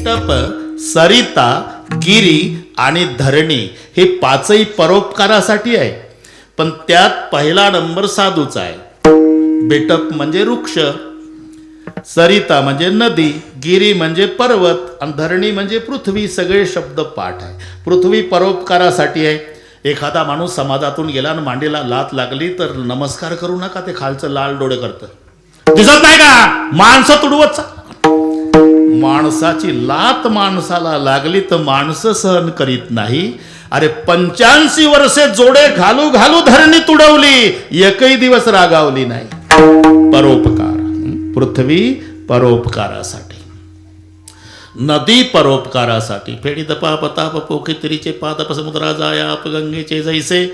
बेटप, सरिता, गिरी आणि धरणी हे पाचही परोपकारासाठी आहे. पण त्यात पहिला नंबर साधूचा आहे. बेटप म्हणजे वृक्ष, सरिता म्हणजे नदी, गिरी म्हणजे पर्वत आणि धरणी म्हणजे पृथ्वी. सगळे शब्द पाठ आहे. पृथ्वी परोपकारासाठी आहे. एखादा माणूस समाजातून गेला आणि मांडीला लात लागली तर नमस्कार करू नका, ते खालचं लाल डोळे करतं. दिसत नाही का माणसं तुडवत चाल. माणसाची लात माणसाला लागली तर माणसं सहन करीत नाही. अरे 85 वर्षे जोडे घालू घालू धरणी तुडवली, एकही दिवस रागावली नाही. परोपकार. पृथ्वी परोपकारासाठी, नदी परोपकारासाठी. फेडी दपा पताप पोखी तरीचे पादप समुद्रा जाया आप गंगेचे जैसे.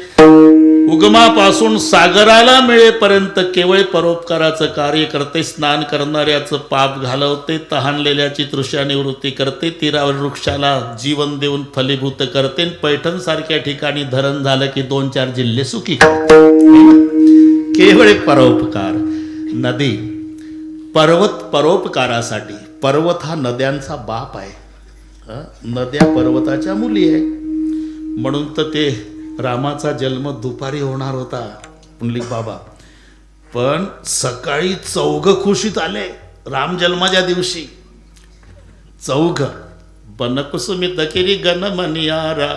उगमापासून सागराला मिळेपर्यंत केवळ परोपकाराचं कार्य करते. स्नान करणाऱ्याचं पाप घालवते, तहानलेल्याची तृष्णा निवृत्ती करते, तीरावर वृक्षाला जीवन देऊन फलीभूत करते. पैठण सारख्या ठिकाणी धरण झालं की 2-4 जिल्हे सुखी करते. केवळ परोपकार. नदी, पर्वत परोपकारासाठी. पर्वत हा नद्यांचा बाप आहे. नद्या पर्वताच्या मुली आहे. म्हणून तर ते रामाचा जन्म दुपारी होणार होता पुंडलिक बाबा, पण सकाळी चौघ खुशीत आले राम जन्माच्या दिवशी. चौघ. बनकुसुमित गिरी गण मनियारा,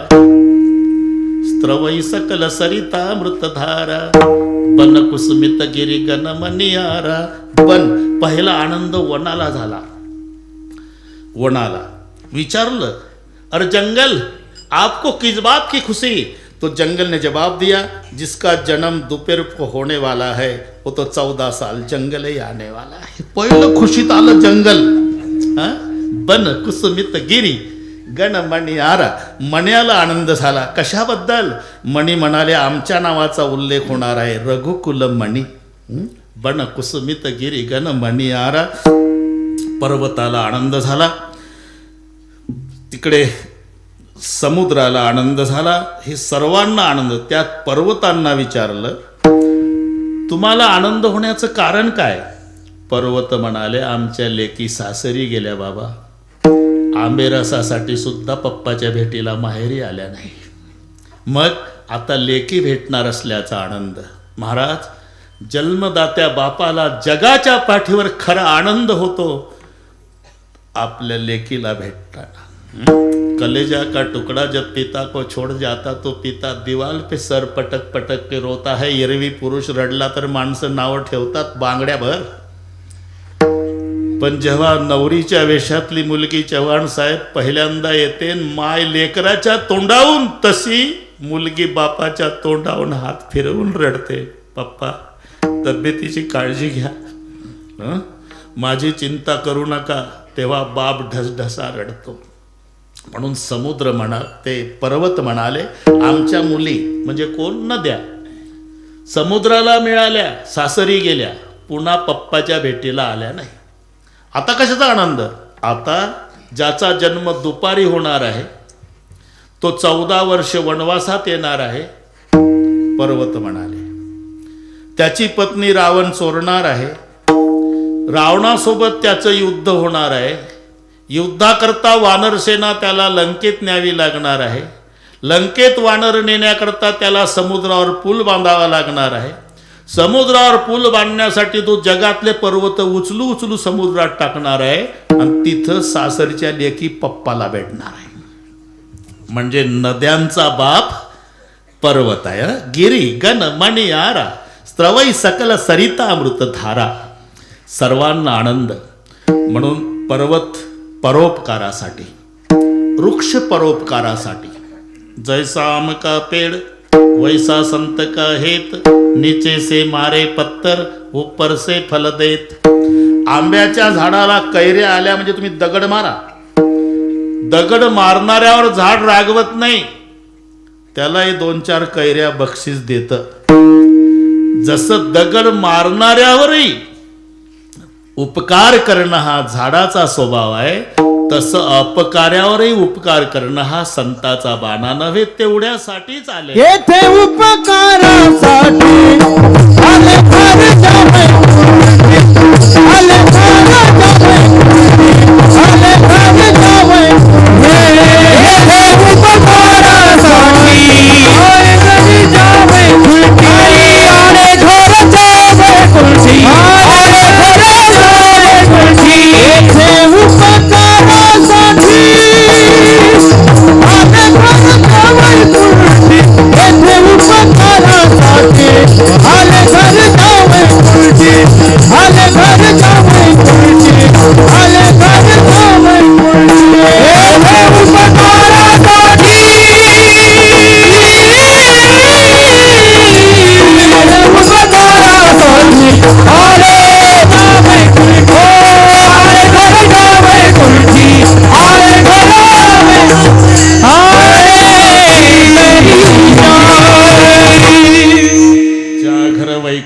स्त्रवई सकल सरिता मृतधारा. बनकुसुमित गिरी गण मनियारा. वन, पहिला आनंद वनाला झाला. वनाला विचारलं, अरे जंगल, आपको किस बात की खुशी? तो जंगल ने जवाब दिया, जिसका जन्म दोपहर को होने वाला है वो तो 14 साल जंगल ही आने वाला है. पहिलं खुशीत आलं जंगल. बन कुसुमित गिरी गण मणियारा. मण्याला आनंद झाला. कशाबद्दल? मणी म्हणाले, आमच्या नावाचा उल्लेख होणार आहे, रघुकुल मणी. बन कुसुमित गिरी गण मणियारा. पर्वताला आनंद झाला. तिकडे समुद्राला आनंद झाला. हे सर्वांना आनंद. त्यात पर्वतांना विचारलं, तुम्हाला आनंद होण्याचं कारण काय? पर्वत म्हणाले, आमच्या लेकी सासरी गेल्या बाबा. आंबेरसासाठी सुद्धा पप्पाच्या भेटीला माहेरी आल्या नाही. मग आता लेकी भेटणार असल्याचा आनंद. महाराज, जन्मदात्या बापाला जगाच्या पाठीवर खरा आनंद होतो आपल्या लेकीला भेटताना. कलेजा का टुकड़ा जब पिता को छोड़ जाता तो पिता दीवाल पे सर पटक पटक के रोता है. एरवी पुरुष रडला तर माणसं नाव ठेवतात बांगड्याभर. पण जेव्हा नवरीच्या वेशातली मुलगी चव्हाण साहेब पहिल्यांदा येते, माय लेकराच्या तोंडावून तशी मुलगी बापाच्या तोंडावून हात फिरवून रडते, पप्पा तब्येतीची काळजी घ्या, माझी चिंता करू नका. तेव्हा बाप ढसढसा रडतो. म्हणून समुद्र म्हणा, ते पर्वत म्हणाले, आमच्या मुली म्हणजे कोण? नद्या समुद्राला मिळाल्या, सासरी गेल्या, पुन्हा पप्पाच्या भेटीला आल्या नाही. आता कशाचा आनंद? आता ज्याचा जन्म दुपारी होणार आहे तो 14 वर्ष वनवासात येणार आहे. पर्वत म्हणाले, त्याची पत्नी रावण चोरणार आहे, रावणासोबत त्याचं युद्ध होणार आहे. युद्धाकरता वानरसेना त्याला लंकेत न्यावी लागणार आहे. लंकेत वानर नेण्याकरता त्याला समुद्रावर पूल बांधावा लागणार आहे. समुद्रावर पूल बांधण्यासाठी तो जगातले पर्वत उचलू उचलू समुद्रात टाकणार आहे आणि तिथं सासरच्या लेकी पप्पाला भेटणार आहे. म्हणजे नद्यांचा बाप पर्वत आहे. गिरी गण मणियारा, स्त्रवई सकल सरिता अमृतधारा. सर्वांना आनंद. म्हणून पर्वत परोपकारासाठी, वृक्ष परोपकारासाठी. जैसा आम का पेड़ वैसा संत का हेत, नीचे से मारे पत्तर ऊपर से फल देत. आंब्याच्या झाडाला कैऱ्या आल्या म्हणजे तुम्ही दगड मारा. दगड मारणाऱ्यावर झाड रागवत नाही, त्यालाही 2-4 कैऱ्या बक्षीस देत. जसं दगड मारणाऱ्यावरही उपकार करणं हा झाडाचा स्वभाव आहे, तसं अपकार्यावरही उपकार करणं हा संताचा बाणा नव्हे. तेवढ्यासाठीच आले येथे उपकारासाठी आले फार जावे, आले फार जावे, आले फार जावे.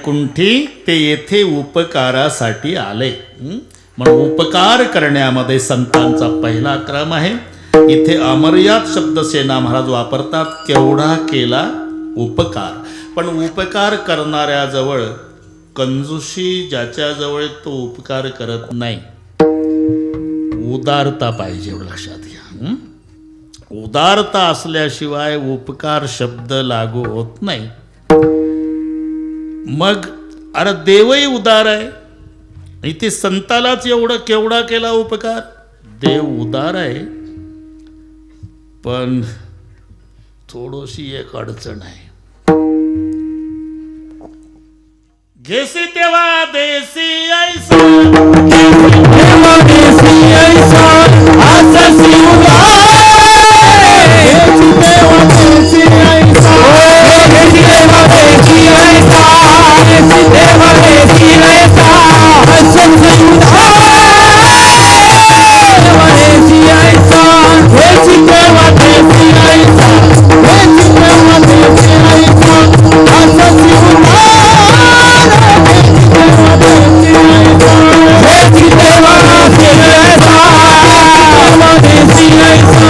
वैकुंठी ते येथे उपकारासाठी आले. म्हणून उपकार करण्यामध्ये संतांचा पहिला क्रम आहे. इथे अमर्याद शब्द सेना महाराज वापरतात. केवढा केला उपकार. पण उपकार करणाऱ्याजवळ कंजूशी ज्याच्याजवळ तो उपकार करत नाही. उदारता पाहिजे लक्षात घ्या. उदारता असल्याशिवाय उपकार शब्द लागू होत नाही. मग अरे देवही उदार आहे. इथे संतालाच एवढं केवढा केला उपकार. देव उदार आहे पण थोडीशी एक अडचण आहे. घेसी तेव्हा देसी ऐसा तेव्हा देसी ऐसा आससी उदार. घेसी तेव्हा देसी ऐसा घेसी तेव्हा देसी ऐसा घेसी तेव्हा देसी ऐसा आससी उदार. तेव्हा देसी ऐसा घेसी तेव्हा देसी ऐसा घेसी तेव्हा देसी ऐसा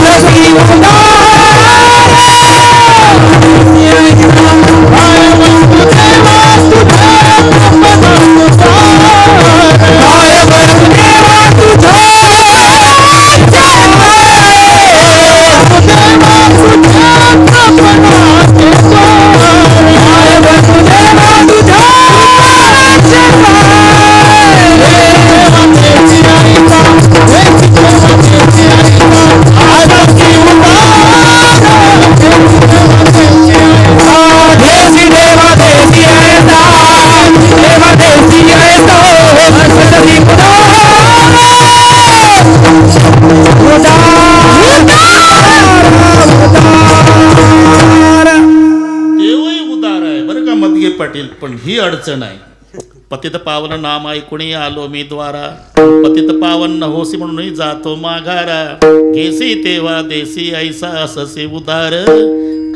आससी उदार. पाटील. पण ही अडचण आहे. पतित पावन नाम ऐकुणी आलो मी द्वारा. पतित पावन न होसी म्हणून जातो माघारा. घेसी तेव्हा देसी ऐसा अससे उदार.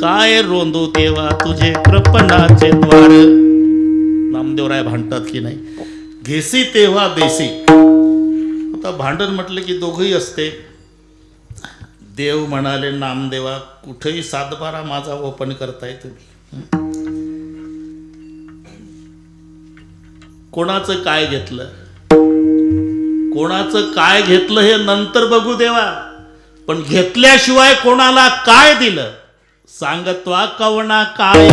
काय रोंदू तेव्हा तुझे कृपणाचे द्वार. नामदेवराय भांडतात की नाही. घेसी तेव्हा देसी. आता भांडण म्हटलं की दोघही असते. देव म्हणाले नामदेवा कुठेही सातबारा माझा ओपन करताय तुम्ही. कोणाचं काय घेतलं कोणाचं काय घेतलं हे नंतर बघू देवा. पण घेतल्याशिवाय कोणाला काय दिलं सांगत्वा कवना काय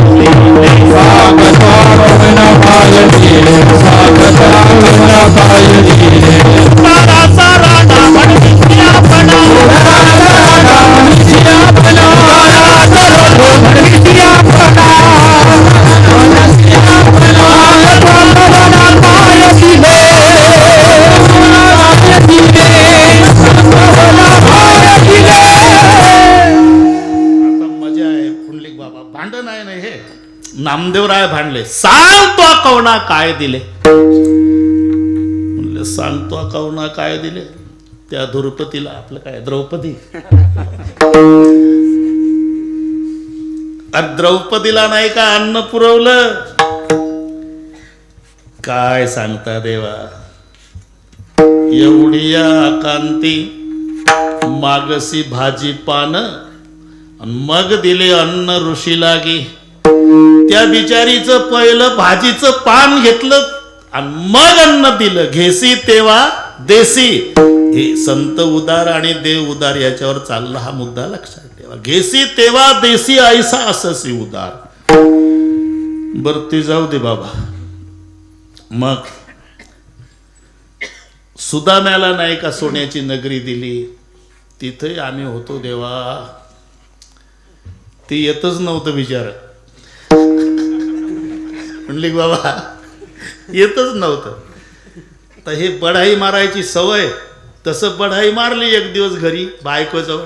नामदेवराय भांडले. सांगतो कवना काय दिले. म्हणले सांगतो कवना काय दिले. त्या द्रौपदीला आपलं काय द्रौपदी द्रौपदीला नाही का अन्न पुरवलं. काय सांगता देवा. एवढी कांती मागसी भाजी पान मग दिले अन्न ऋषी लागी. त्या बिचारीचं पहिलं भाजीचं पान घेतलं आणि मग अन्न दिलं. घेसी तेव्हा देसी. हे संत उदार आणि देव उदार याच्यावर चालला हा मुद्दा लक्षात ठेवा. घेसी तेव्हा देसी ऐसा अससी उदार. बर ते जाऊ दे बाबा. मग सुदाम्याला नाही का सोन्याची नगरी दिली. तिथे आम्ही होतो देवा. ते येतच नव्हतं बिचार. म्हणली बाबा येतच नव्हतं. तर हे बढाई मारायची सवय. तसं बढाई मारली एक दिवस घरी बायकोजवळ.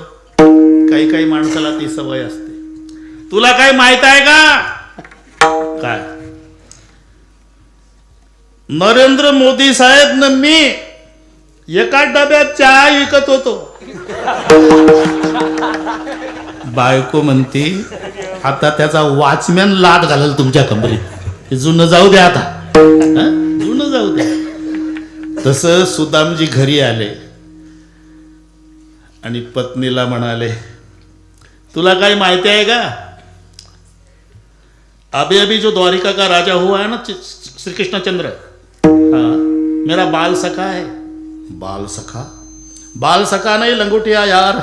काही काही माणसाला ती सवय असते. तुला काय माहित आहे का काय. नरेंद्र मोदी साहेब न मी एका डब्यात चहा विकत होतो. बायको म्हणती आता त्याचा वॉचमॅन लाट घालेल तुमच्या कंबरीत. हे जुनं जाऊ द्या आता, जुनं जाऊ द्या. तसं सुदामजी घरी आले आणि पत्नीला म्हणाले, तुला काही माहिती आहे का, अभी अभी जो द्वारिका का राजा हुआ है ना श्री कृष्णचंद्र, हाँ मेरा बाल सखा है. बाल सखा? बाल सखा नहीं लंगोटिया यार,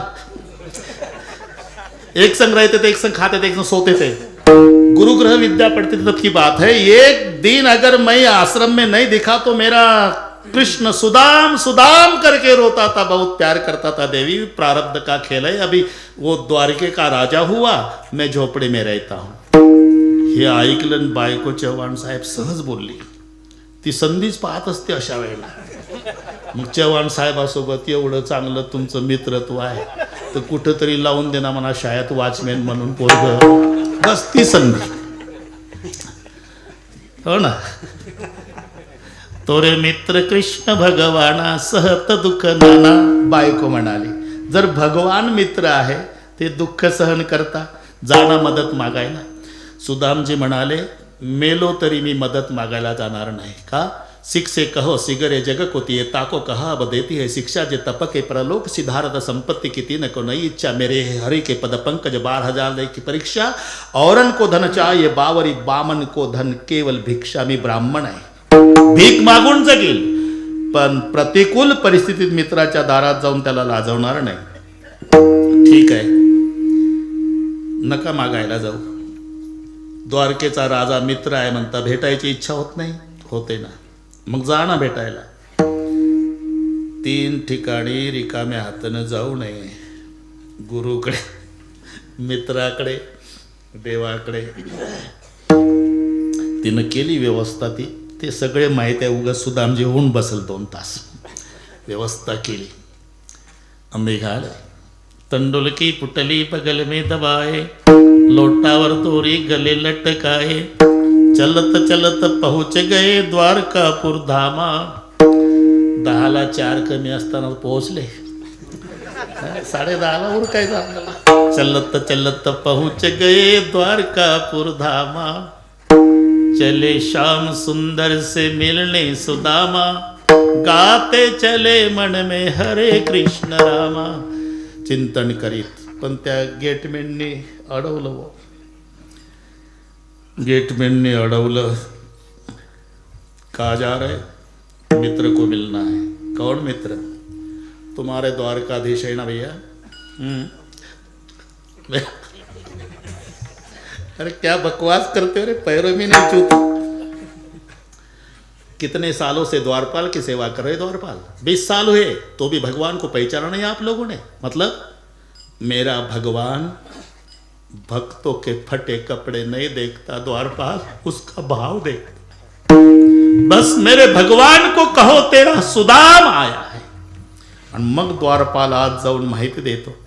एक संग रहते थे, एक संग खाते थे, एक संग सोते थे, गुरुग्रह विद्या पढ़ते थे तब की बात है. एक दिन अगर मैं आश्रम में नहीं दिखा तो मेरा कृष्ण सुदाम सुदाम करके रोता था, बहुत प्यार करता था. देवी प्रारब्ध का खेल है, अभी वो द्वारके का राजा हुआ, मैं झोपड़ी में रहता हूं. हे ऐकलं बायको चव्हाण साहेब सहज बोलली. ती संधीच पाहत असते अशा वेळेला. मग चव्हाण साहेबासोबत एवढं चांगलं तुमचं मित्रत्व आहे तर कुठंतरी लावून देना म्हणा शाळेत वॉचमॅन म्हणून पोरग, बस ती संधी. हो ना. तोरे मित्र कृष्ण भगवाना सहत दुःख नाना. बायको म्हणाली, जर भगवान मित्र आहे ते दुःख सहन करता, जाणं मदत मागायला. सुदामजी म्हणाले, मेलो तरी मी मदत मागायला जाणार नाही. का? सिख से कहो सिगरे जग को तिये ताको कहा अब देती है शिक्षा जे तपके परलोक सिद्धार्थ संपत्ति की तीन को नई इच्छा मेरे हरि के पद पंकज 12,000 की परीक्षा औरन को धन चाहिए बावरी बामन को धन केवल भिक्षा. मी ब्राह्मण आहे, भीक मागून जगेल, पण प्रतिकूल परिस्थितीत मित्राच्या दारात जाऊन त्याला लाजवणार नाही. ठीक आहे, नका मागायला जाऊ. द्वारकेचा राजा मित्र आहे म्हणता भेटायची इच्छा होत नाही? होते ना, मग जा ना भेटायला. 3 ठिकाणी रिकाम्या हातानं जाऊ नये. गुरुकडे, मित्राकडे, देवाकडे. तिनं केली व्यवस्था. ते सगळे माहिती आहे. उगाच सुदामजी होऊन बसल 2 तास. व्यवस्था केली. निघाले. तंडुल की पुटली बगल में दबाए, लोटावर तोरी गले लटकाए, चलत चलत पहुंच गए द्वारकापुर धामा. 10ला 4 कमी असताना पोहोचले. 10:30ला उरकायचं आपल्याला. चलत चलत पहुंच गए द्वारकापुर धामा, चले श्याम सुंदर से मिलने सुदामा, गाते चले मन में हरे कृष्ण रामा. चिंतन करीत, पण त्या गेटमॅननी अडवलं. गेटमैन ने अडवलं. कहा जा रहे? मित्र को मिलना है. कौन मित्र? तुम्हारे द्वारकाधीश है ना भैया. अरे क्या बकवास करते हो रे, पैरों में नहीं छूता. कितने सालों से द्वारपाल की सेवा कर रहे द्वारपाल? 20 साल हुए, तो भी भगवान को पहचाना नहीं आप लोगों ने. मतलब मेरा भगवान भक्तों के फटे कपड़े नहीं देखता द्वारपाल, उसका भाव देखता. बस मेरे भगवान को कहो तेरा सुदाम आया है. आणि मग द्वारपाल आज जाऊन माहिती देतो.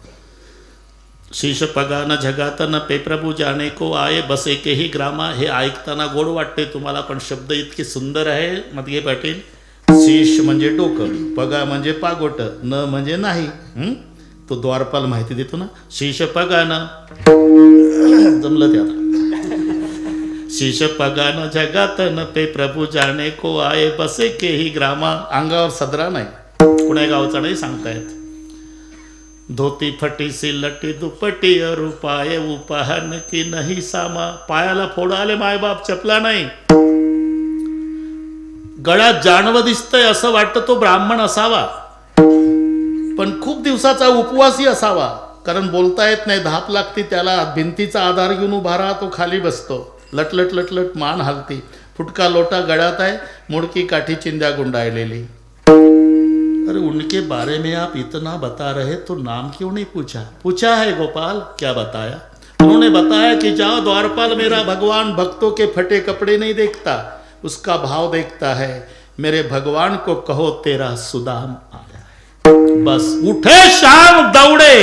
शीश पगान जगातन पे प्रभू जाने को आये बसे के ही ग्रामा. हे ऐकताना गोड वाटते तुम्हाला, पण शब्द इतके सुंदर आहे मदगे पाटील. शीश म्हणजे डोकं, पगा म्हणजे पागोट, न म्हणजे नाही. तो द्वारपाल माहिती देतो ना. शीश पगाना जमलं ते आता. शीश पगान जगातन पे प्रभू जाने को आये बसे के ही ग्रामा. अंगावर सदरा नाही, कुण्या गावचा नाही सांगतायत. धोती फटी सी लटी दुपटी अरुपाय उपहन की नाही सामा. पायाला फोड आले, मायबाप चपला नाही. गळ्यात जानवं दिसतंय असं वाटतं तो ब्राह्मण असावा, पण खूप दिवसाचा उपवासी असावा. कारण बोलता येत नाही, धाप लागते त्याला. भिंतीचा आधार घेऊन उभा राहा, तो खाली बसतो. लटलट लटलट मान हलती. फुटका लोटा गळ्यात आहे, मुडकी काठी चिंध्या गुंडाळलेली. अरे उनके बारे में आप इतना बता रहे तो नाम क्यों नहीं पूछा? पूछा है गोपाल, क्या बताया? उन्होंने बताया कि जाओ द्वारपाल, मेरा भगवान भक्तों के फटे कपड़े नहीं देखता, उसका भाव देखता है. मेरे भगवान को कहो तेरा सुदाम आया है. बस उठे श्याम दौडे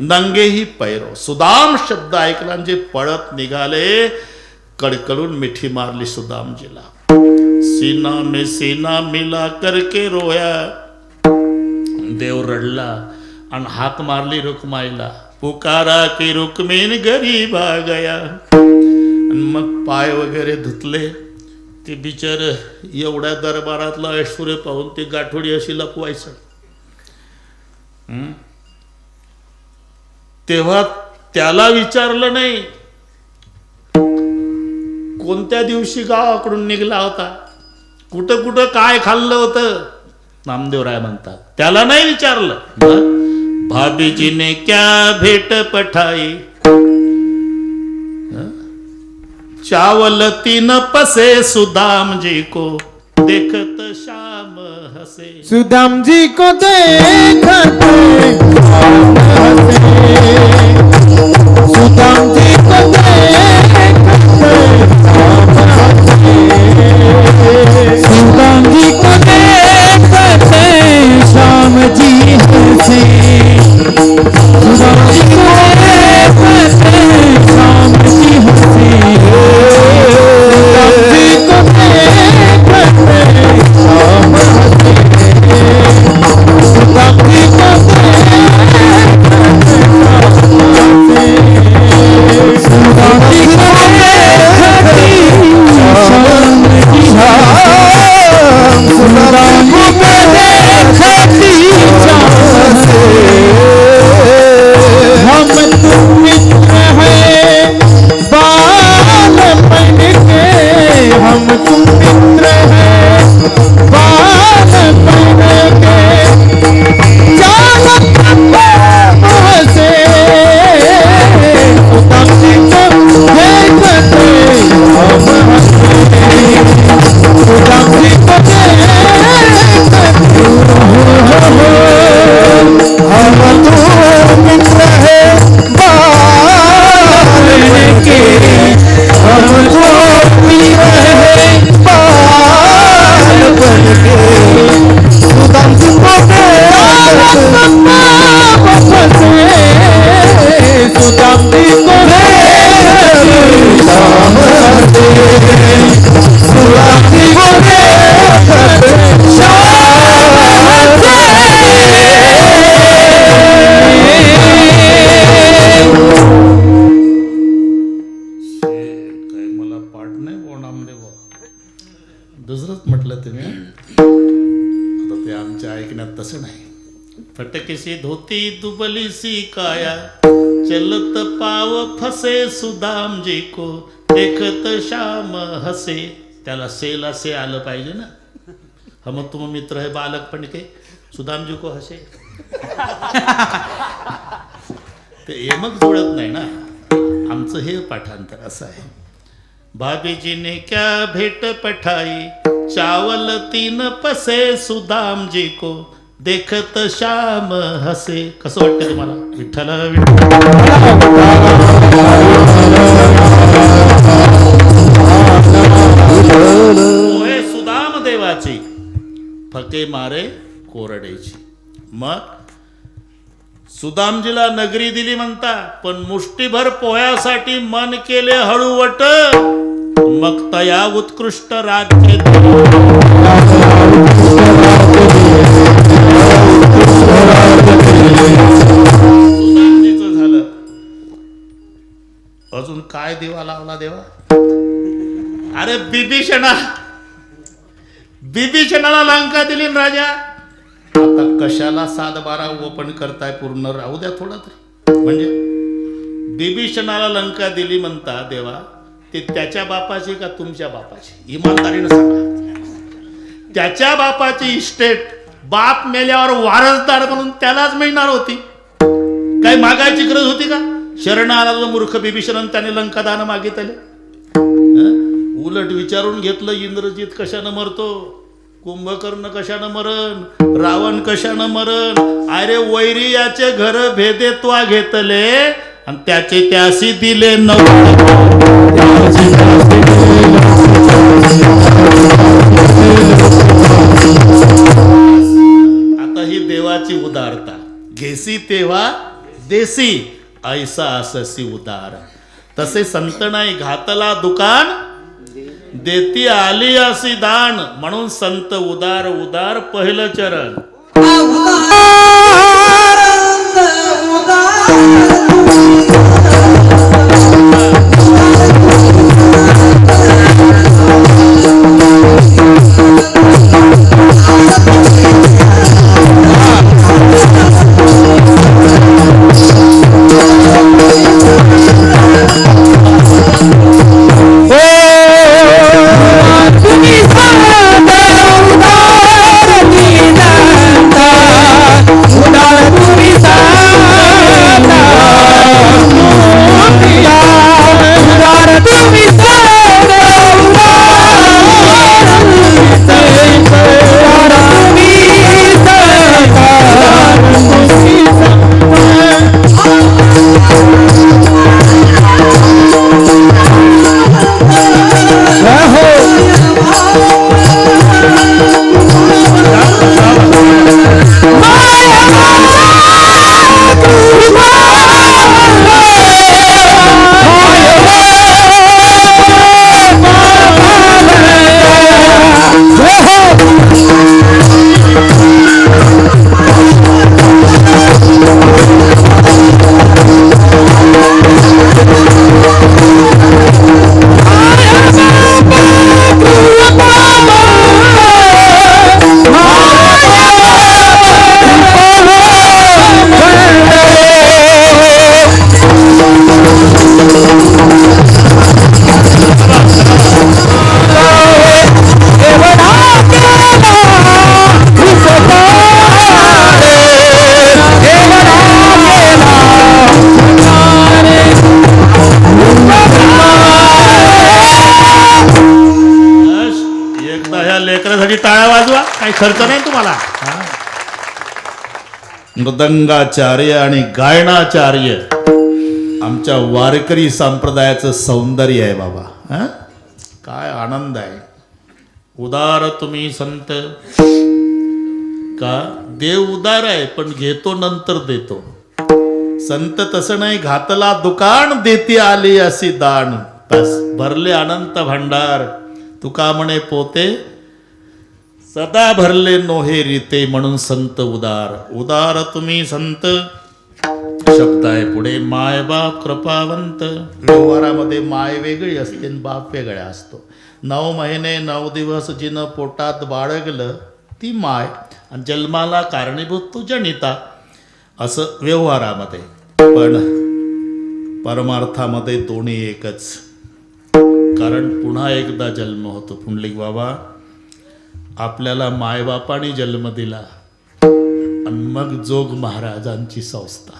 नंगे ही पैरो. सुदाम शब्द ऐकला जे पळत निघाले. कडकडून मिठी मारली सुदामजीला. सीना में सीना मिला करके रोया. देव रडला आणि हाक मारली रुक्माईला. पुकारा की रुक्मिण गरीब आ गया. मग पाय वगैरे धुतले. ते बिचार एवढ्या दरबारातला ऐश्वर्य पाहून ते गाठोडी अशी लपवायचं. तेव्हा त्याला विचारलं नाही कोणत्या दिवशी गावाकडून निघला होता, कुठं कुठं काय खाल्लं होतं. नामदेवराय म्हणतात त्याला नाही विचारलं. भाभीजीने क्या भेट पठाई, चावल 3 पसे सुदाम जी को देखत श्याम हसे. सुदाम जी को देखते श्याम हसे, सुदाम जी को देखते श्याम हसे, सुदाम जी को देखते श्याम जी हसे, सुदाम जी को देखते श्याम जी हसे, सुदाम जी को देखते श्याम हसे, सुदाम जी को दुसरंच म्हटलं तुम्ही. आता ते आमच्या ऐकण्यात तसं नाही. फटकेशी धोती दुबली सी काया, चलत पाव फसे सुदाम जी को देखत श्याम हसे. त्याला सेला से आलं पाहिजे ना. हम तुम मित्र है बालक पण के सुदाम जी को हसे. ते एमक जुळत नाही ना. आमचं हे पाठांतर असं आहे. भाभीजी ने क्या भेट पठाई, चावल 3 पसे सुदाम जी को देखत श्याम हसे. कसं वाटतं तुम्हाला? विठ्ठला पोहे सुदाम देवाची, फके मारे कोरडेची. मग सुदामजीला नगरी दिली म्हणता, पण मुष्टीभर पोह्यासाठी मन केले हळूवट. मग तया उत्कृष्ट राज्य सुदामजीचं झालं. अजून काय दिवा लावला देवा? अरे बिभीषणाला लंका दिली ना राजा. आता कशाला 7-12 ओपन करताय? पूर्ण राहू द्या थोडा तरी. म्हणजे बिभीषणाला लंका दिली म्हणता देवा, ते त्याच्या बापाची का तुमच्या बापाची? इमानदारीनं सांगा. त्याच्या बापाची इस्टेट बाप मेल्यावर वारसदार म्हणून त्यालाच मिळणार होती. काही मागायची गरज होती का? शरण आला जो मूर्ख बिभीषण, त्याने लंका दान मागितले. उलट विचारून घेतलं इंद्रजित कशानं मरतो, कुंभकर्ण कशानं मरण, रावण कशानं मरण. अरे वैरी याचे घर भेदेत्वा घेतले आणि त्याचे त्यासी दिले आता ही देवाची उदारता. घेसी तेव्हा देसी, ऐसा अससी उदार. तसे संत नाही. घातला दुकान देती आली असी दान. म्हणून संत उदार उदार पहिलं चरण. काही खर्च नाही तुम्हाला हा? मृदंगाचार्य आणि गायनाचार्य आमच्या वारकरी संप्रदायाचं सौंदर्य आहे बाबा हा? काय आनंद आहे. उदार तुम्ही संत का देव उदार आहे पण घेतो नंतर देतो. संत तसं नाही, घातला दुकान देती आली अशी दान. बस भरले अनंत भांडार तुका म्हणे पोते सदा भरले नोहे रीते म्हणून संत उदार. उदार तुम्ही संत शब्द आहे पुढे. माय बाप कृपावंत. व्यवहारामध्ये माय वेगळी असते आणि बाप वेगळा असतो. 9 महिने 9 दिवस जिनं पोटात बाळगलं ती माय आणि जन्माला कारणीभूत तू जनिता असं व्यवहारामध्ये. पण परमार्थामध्ये दोन्ही एकच. कारण पुन्हा एकदा जन्म होतो. पुंडलिक बाबा आपल्याला मायबापाने जन्म दिला आणि मग जोग महाराजांची संस्था.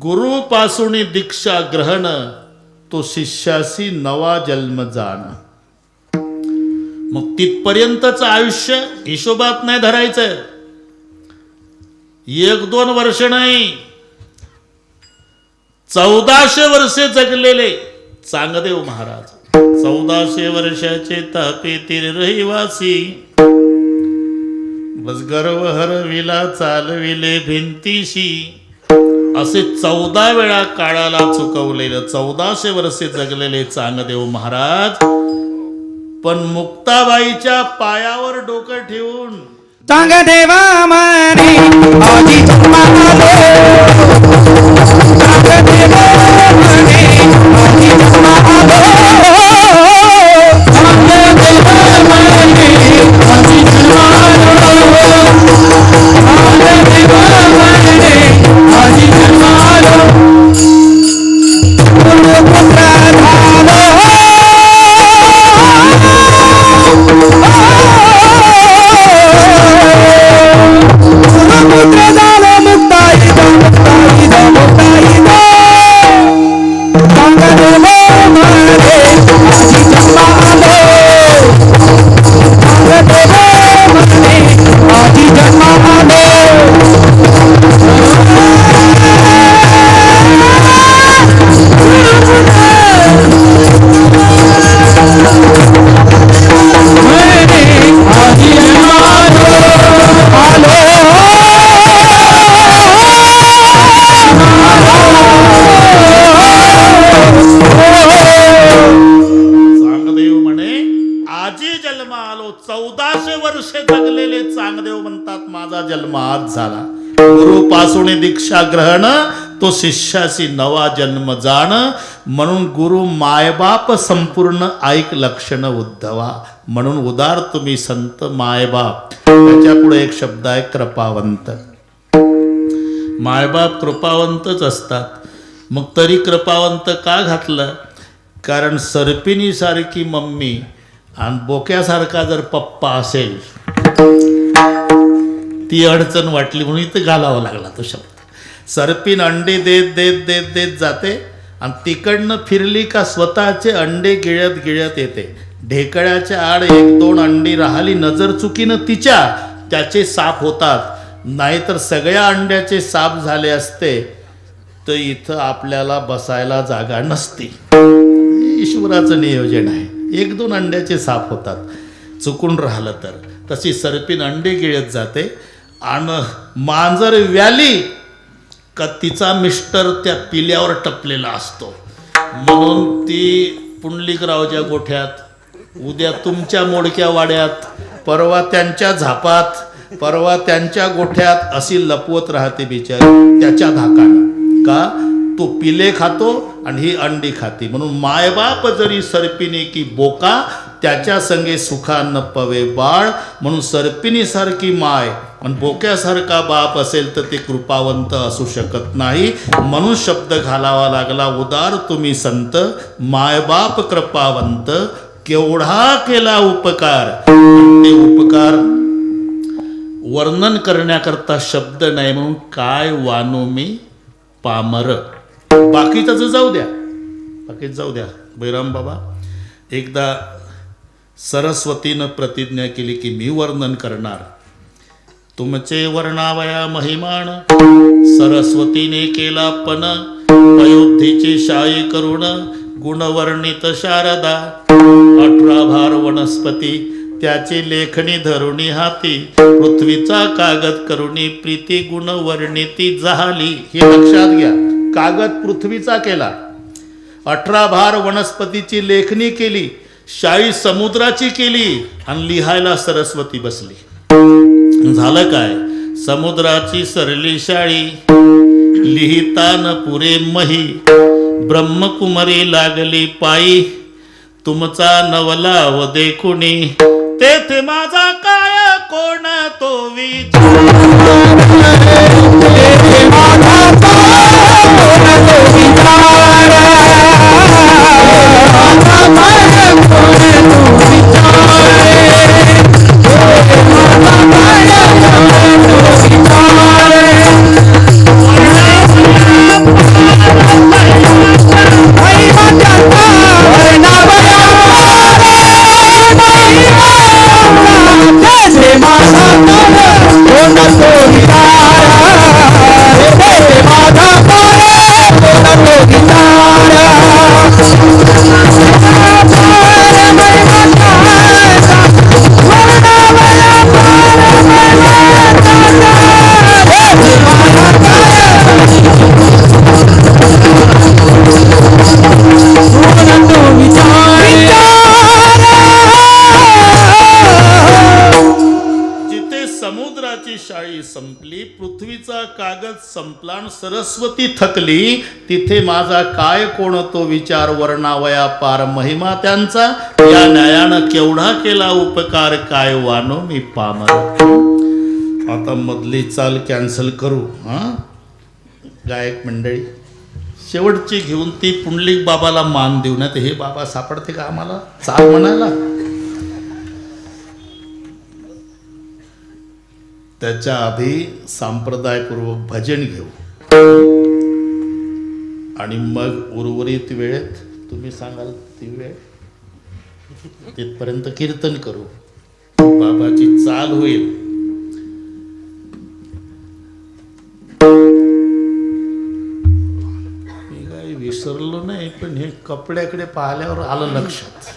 गुरुपासून दीक्षा ग्रहण तो शिष्यासी नवा जन्म जाण. मग तिथपर्यंतच आयुष्य हिशोबात नाही धरायचं. 1-2 वर्ष नाही, 1400 वर्षे जगलेले चांगदेव महाराज. 1400 वर्षाचे तापेतील रहिवासी. बस गर्व हरविला चालविले भिंतीशी. असे 14 वेळा काळाला चुकवलेलं 1400 वर्षे जगलेले चांगदेव महाराज. पण मुक्ताबाईच्या पायावर डोकं ठेवून चांगदेवा म्हणे आधी जन्मालो. चांगदेवा म्हणे आधी जन्मालो. चांगदेवा म्हणे आधी जन्मालो. चांगदेवा म्हणे आधी जन्मालो. गुरुपुत्र झालो. पुत्र झालो मुक्ताई दो मुक्ताई दो मुक्ताई दो. चांगदेव म्हणे आधी जन्मालो. चांगदेव म्हणे आधी जन्मालो. चांगदेव म्हणे आजी जन्म आलो. 1400 वर्षे जगलेले चांगदेव म्हणतात माझा जन्म आज झाला. गुरुपासून दीक्षा ग्रहण तो शिष्याशी नवा जन्म जाण. म्हणून गुरु मायबाप संपूर्ण ऐक लक्षण उद्धवा. म्हणून उदार तुम्ही संत मायबाप. त्याच्या पुढे एक शब्द आहे कृपावंत. मायबाप कृपावंतच असतात. मग तरी कृपावंत का घातलं? कारण सर्पिणीसारखी मम्मी आणि बोक्यासारखा जर पप्पा असेल ती अडचण वाटली म्हणून इथं घालावा लागला तो शब्द. सर्पिन अंडे देत देत देत देत जाते आणि तिकडनं फिरली का स्वतःचे अंडे गिळत गिळत येते. ढेकळ्याच्या आड 1-2 अंडी राहिली नजर चुकीनं तिच्या त्याचे साप होतात. नाहीतर सगळ्या अंड्याचे साप झाले असते तर इथं आपल्याला बसायला जागा नसती. ईश्वराचं नियोजन आहे. 1-2 अंड्याचे साप होतात चुकून राहिलं तर. तशी सर्पिन अंडे गिळत जाते आणि मांजर व्याली का तिचा मिस्टर त्या पिल्यावर टपलेला असतो. म्हणून ती पुंडलिकरावच्या गोठ्यात, उद्या तुमच्या मोडक्या वाड्यात, परवा त्यांच्या झापात, परवा त्यांच्या गोठ्यात अशी लपवत राहते बिचारी त्याच्या धाकानं. का? तो पिले खातो आणि ही अंडी खाते. म्हणून मायबाप जरी सर्पिणी की बोका त्याच्या संगे सुखान पवे बाळ. म्हणून सर्पिणीसारखी माय आणि बोक्यासारखा बाप असेल तर ते कृपावंत असू शकत नाही. म्हणून शब्द घालावा लागला उदार तुम्ही संत मायबाप कृपावंत. केवढा केला उपकार. ते उपकार वर्णन करण्याकरता शब्द नाही. म्हणून काय वानू मी पामर. बाकीचं जाऊ द्या, बाकीच जाऊ द्या. बैराम बाबा एकदा सरस्वतीनं प्रतिज्ञा केली की मी वर्णन करणार. तुमचे वर्णावया महिमान सरस्वतीने केला पण अयोध्येची शाई करुण गुणवर्णित शारदा. 18 भार वनस्पती त्याची लेखणी धरुणी हाती पृथ्वीचा कागद करुणी प्रीती गुण वर्णिती झाली. हे लक्षात घ्या, कागद पृथ्वीचा केला, 18 भार वनस्पतीची लेखणी केली, शाई समुद्राची केली आणि लिहायला सरस्वती बसली. झालं काय? समुद्राची सरली शाळी लिहिता न पुरे मही ब्रह्मकुमारी लागली पायी. तुमचा नवला व देखुनी तेथे माझा काय कोण तो शाळी संपली, पृथ्वीचा कागद संपला आणि सरस्वती थकली. तिथे माझा काय कोण तो विचार वर्णावया पार महिमा त्यांचा. या न्यायानं केवढा केला उपकार काय वानो मी पामर. आता मधली चाल कॅन्सल करू. गायक मंडळी शेवटची घेऊन ती पुंडलिक बाबाला मान देऊ. ना हे बाबा सापडते का आम्हाला चाल म्हणायला? त्याच्या आधी संप्रदायपूर्वक भजन घेऊ आणि मग उर्वरित वेळेत तुम्ही सांगाल ती वेळ तिथपर्यंत कीर्तन करू. बाबाची चाल होईल. मी काही विसरलो नाही, पण हे कपड्याकडे पाहिल्यावर आलं लक्षात.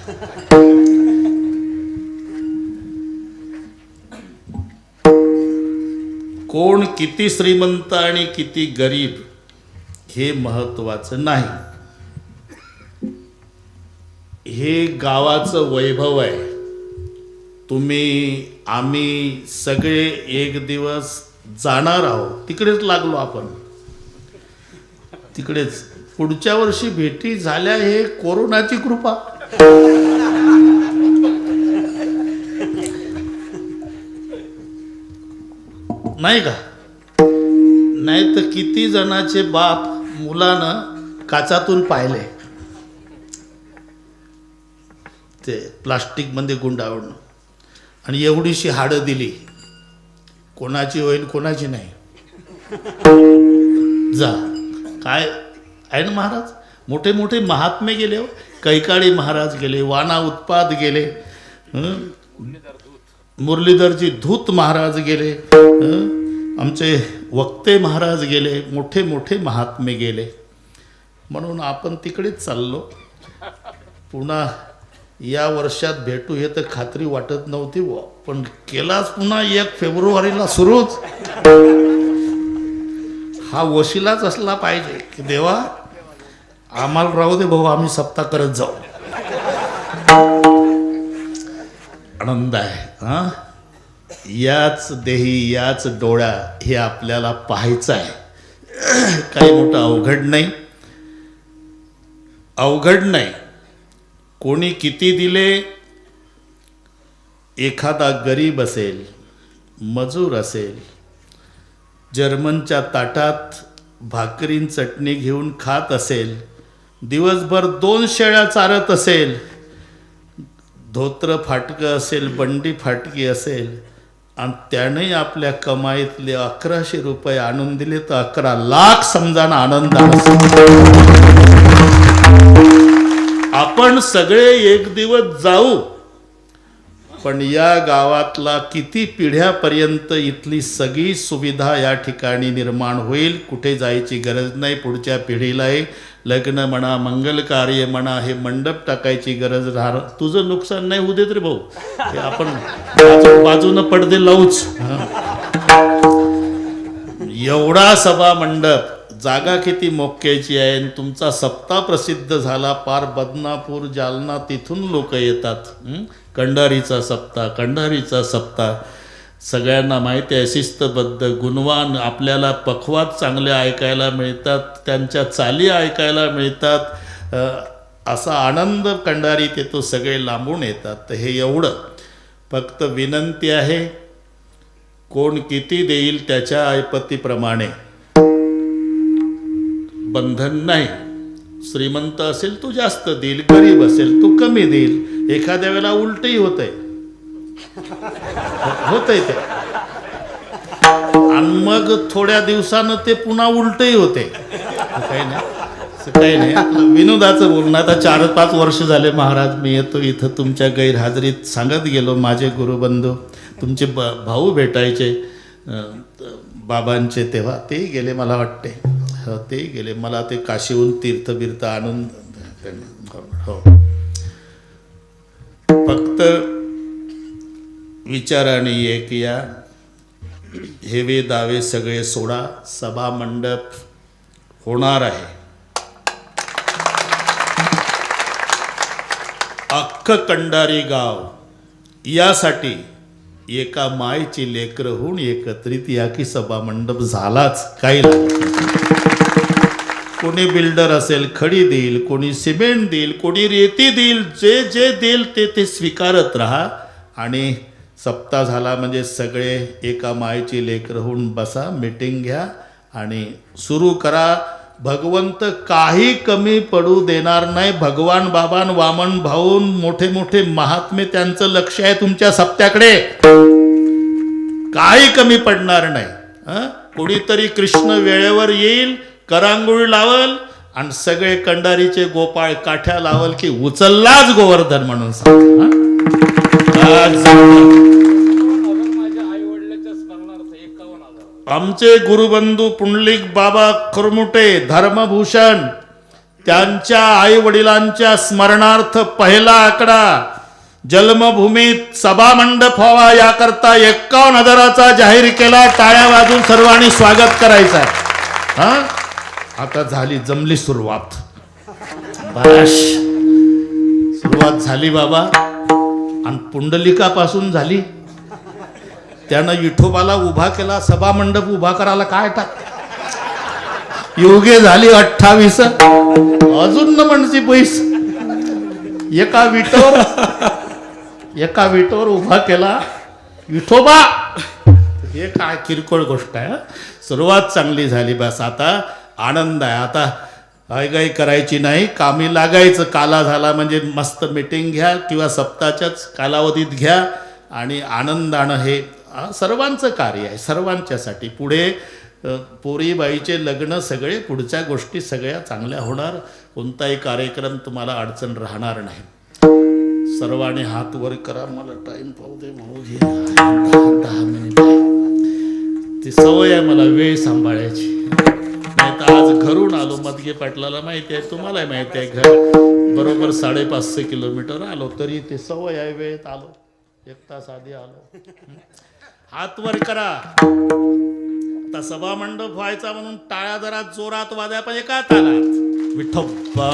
कोण किती श्रीमंत आणि किती गरीब हे महत्वाचं नाही. हे गावाचं वैभव आहे. तुम्ही आम्ही सगळे एक दिवस जाणार आहोत. तिकडेच लागलो आपण, तिकडेच. पुढच्या वर्षी भेटी झाल्या हे कोरोनाची कृपा. नाही का? नाही तर किती जणाचे बाप मुलानं काचातून पाहिले ते प्लास्टिक मध्ये गुंडाळून आणि एवढीशी हाडं दिली. कोणाची होईल कोणाची नाही. जा काय आहे ना महाराज. मोठे मोठे महात्मे गेले हो. कैकाडी महाराज गेले, वाना उत्पाद गेले, मुरलीधरजी धूत महाराज गेले, आमचे वक्ते महाराज गेले, मोठे मोठे महात्मे गेले. म्हणून आपण तिकडेच चाललो. पुन्हा या वर्षात भेटू हे तर खात्री वाटत नव्हती, पण केलाच पुन्हा 1 फेब्रुवारीला सुरूच. हा वशिलाच असला पाहिजे की देवा आम्हाला राहू दे भाऊ, आम्ही सप्ताह करत जाऊ. आनंद आहे. याच देही याच डोळ्या हे आपल्याला पाहायचं आहे. काही मोठं अवघड नाही, अवघड नाही. कोणी किती दिले, एखादा गरीब असेल, मजूर असेल, जर्मनच्या ताटात भाकरीन चटणी घेऊन खात असेल, दिवसभर 2 शेळ्या चारत असेल, धोत्र फाटकं असेल, बंडी फाटकी असेल, आणि त्याने आपल्या कमाईतले 1100 रुपये आणून दिले तर 11 लाख समजाना आनंद. आपण सगळे एक दिवस जाऊ पण या गावातला किती पिढ्यापर्यंत इथली सगळी सुविधा या ठिकाणी निर्माण होईल, कुठे जायची गरज नाही. पुढच्या पिढीलाही लग्न म्हणा, मंगल कार्य म्हणा, हे मंडप टाकायची गरज राहणार. तुझं नुकसान नाही होऊ देत रे भाऊ, हे आपण बाजूनं पडदे लावूच. एवढा सभा मंडप, जागा किती मोक्याची आहे. आणि तुमचा सप्ताह प्रसिद्ध झाला, पार बदनापूर, जालना, तिथून लोक येतात. कंडारीचा सप्ताह, कंडारीचा सप्ताह. सगळ्यांना माहिती आहे, शिस्तबद्ध, गुणवान, आपल्याला पखवाद चांगले ऐकायला मिळतात, त्यांच्या चाली ऐकायला मिळतात. असा आनंद कंडारीत येतो, सगळे लांबून येतात. तर हे एवढं. फक्त विनंती आहे, कोण किती देईल त्याच्या ऐपतीप्रमाणे, बंधन नाही. श्रीमंत असेल तो जास्त देईल, गरीब असेल तो कमी देईल. एखाद्या वेळेला उलटही होतंय ते, आणि मग थोड्या दिवसानं ते पुन्हा उलटही होते. काही नाही, काही नाही. आपलं विनोदाचं बोलणं. आता 4-5 वर्ष झाले महाराज मी येतो इथं, तुमच्या गैरहाजरीत सांगत गेलो. माझे गुरुबंधू, तुमचे भाऊ भेटायचे बाबांचे, तेव्हा ते गेले मला वाटते. ते गेले, मला ते काशीहून तीर्थबिर्थ आणून. हो, फक्त विचाराने एक या, हेवे दावे सगळे सोडा. सभा मंडप होणार आहे. अख्खं कंडारी गाव यासाठी एका मायची लेकरं होऊन एकत्रित या की सभा मंडप झालाच. काही कोणी बिल्डर असेल खडी देईल, कोणी सिमेंट देईल, कोणी रेती देईल, जे जे देईल ते स्वीकारत राहा. आणि सप्ताह झाला म्हणजे सगळे एका मायची लेकरं होऊन बसा, मीटिंग घ्या आणि सुरू करा. भगवंत काही कमी पडू देणार नाही. भगवान बाबान, वामन भाऊन, मोठे मोठे महात्मे, त्यांचं लक्ष आहे तुमच्या सप्त्याकडे. काही कमी पडणार नाही. कोणीतरी कृष्ण वेळेवर येईल, करांगोळी लावल आणि सगळे कंडारीचे गोपाळ काठ्या लावल की उचललाच गोवर्धन म्हणून सांग. आमचे गुरुबंधू पुंडलिक बाबा खुरमुटे, धर्मभूषण, त्यांच्या आई वडिलांच्या स्मरणार्थ पहिला आकडा जन्मभूमीत सभा मंडप व्हावा याकरता 51,000चा जाहीर केला. टाळ्या वाजून सर्वांनी स्वागत करायचं. आता झाली, जमली सुरुवात. बस सुरुवात झाली बाबा. आणि पुंडलिकापासून झाली. त्यानं विठोबाला उभा केला, सभा मंडप उभा करायला काय टाक. योगे झाली 28, अजून न म्हणजे पैस. एका विटोवर उभा केला विठोबा. हे काय किरकोळ गोष्ट आहे. सुरुवात चांगली झाली. बस आता आनंद आहे. आता गाई करायची नाही, कामी लागायचं. काला झाला म्हणजे मस्त मीटिंग घ्या किंवा सप्ताहाच्याच कालावधीत घ्या आणि आनंदानं. हे सर्वांचं कार्य आहे, सर्वांच्यासाठी. पुढे पोरीबाईचे लग्न, सगळे पुढच्या गोष्टी सगळ्या चांगल्या होणार. कोणताही कार्यक्रम तुम्हाला अडचण राहणार नाही. सर्वांनी हात वर करा. मला टाइम पाहू दे भाऊजी. 10 मिनिट. ती सवय आहे मला वेळ सांभाळायची. नाही तर आज घरून आलो, मदगे पाटलाला माहिती आहे, तुम्हाला माहिती आहे, घर बरोबर 550 किलोमीटर आलो, तरी ते सवय आहे. वेळेत आलो, 1 तास आधी आलो. हात वर करा. आता सभा मंडप व्हायचा म्हणून टाळ्या जरा जोरात वाजा पाहिजे का तालात. विठोबा